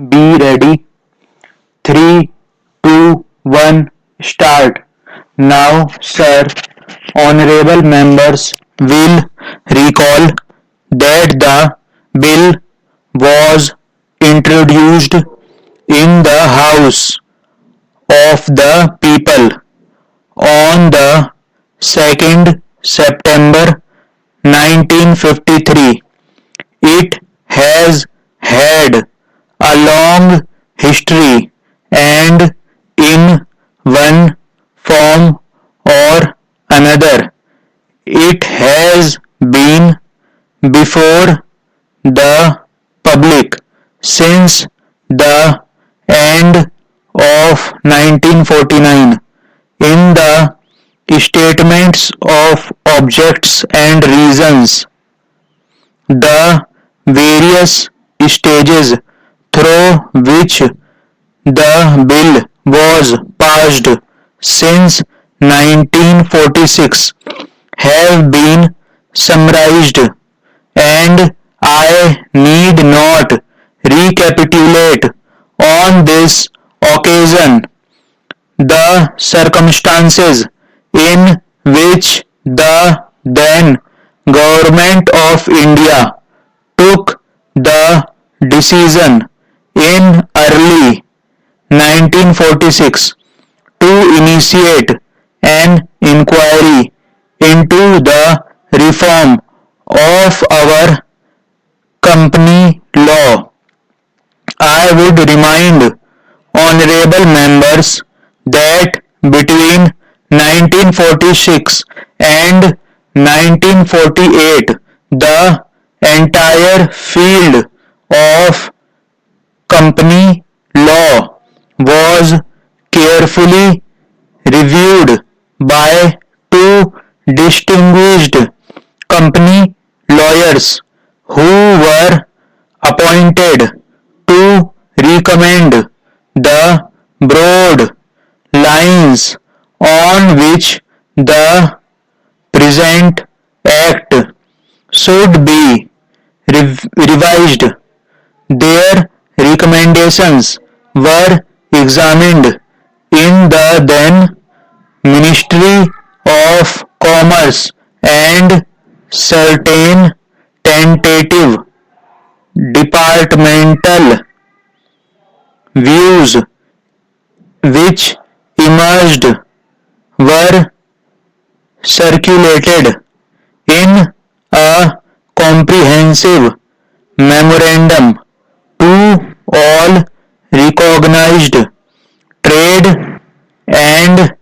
Be ready. Three, two, one, start. Now, sir, honorable members will recall that the bill was introduced in the House of the People on the 2nd September 1953. It has had a long history and in one form or another it has been before the public since the end of 1949. In the statements of objects and reasons, the various stages through which the bill was passed since 1946 have been summarized, and I need not recapitulate on this occasion the circumstances in which the then Government of India took the decision in early 1946 to initiate an inquiry into the reform of our company law. I would remind honorable members that between 1946 and 1948 the entire field of company law was carefully reviewed by two distinguished company lawyers who were appointed to recommend the broad lines on which the present act should be revised. Their recommendations were examined in the then Ministry of Commerce and certain tentative departmental views which emerged were circulated in a comprehensive memorandum to all recognized trade and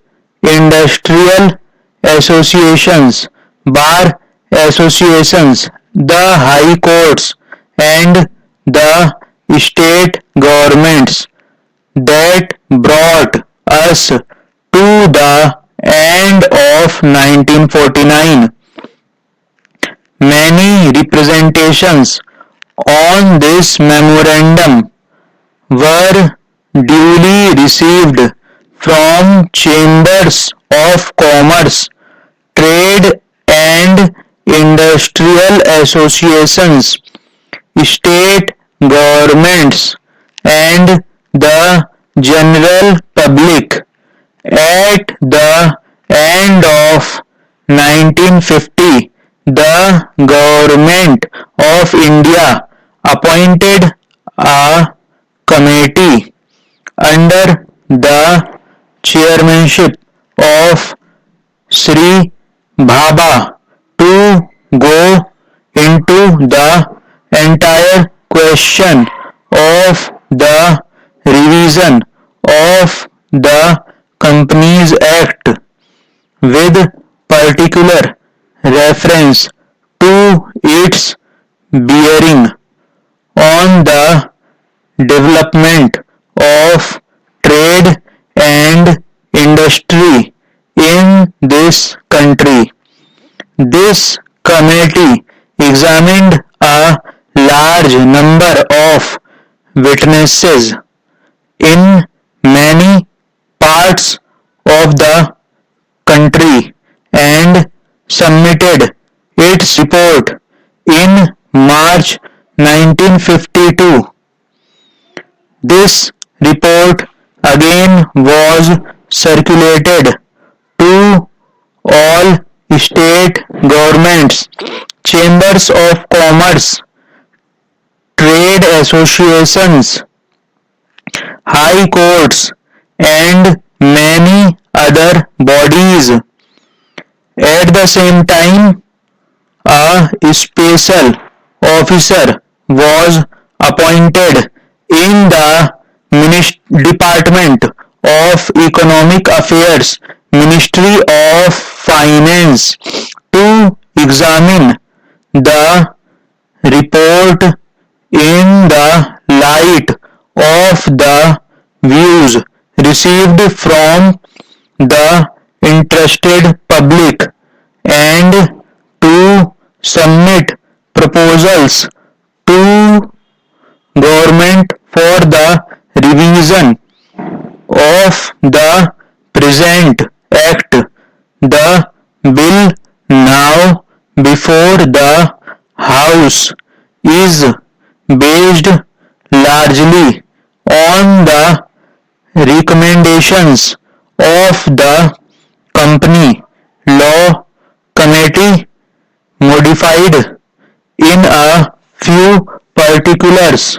industrial associations, bar associations, the high courts, and the state governments that brought us to the end of 1949. Many representations on this memorandum were duly received from chambers of commerce, trade and industrial associations, state governments, and the general public. At the end of 1950, the Government of India appointed a committee under the chairmanship of Sri Bhabha to go into the entire question of the revision of the Companies Act with particular reference to its bearing on the development of trade and industry in this country. This committee examined a large number of witnesses in many parts of the country and submitted its report in March 1952. This report again was circulated to all state governments, chambers of commerce, trade associations, high courts, and many other bodies. At the same time, a special officer was appointed in the Department of Economic Affairs, Ministry of Finance, to examine the report in the light of the views received from the interested public and to submit proposals to government for the revision of the present act. The bill now before the House is based largely on the recommendations of the Company Law Committee, modified in a few particulars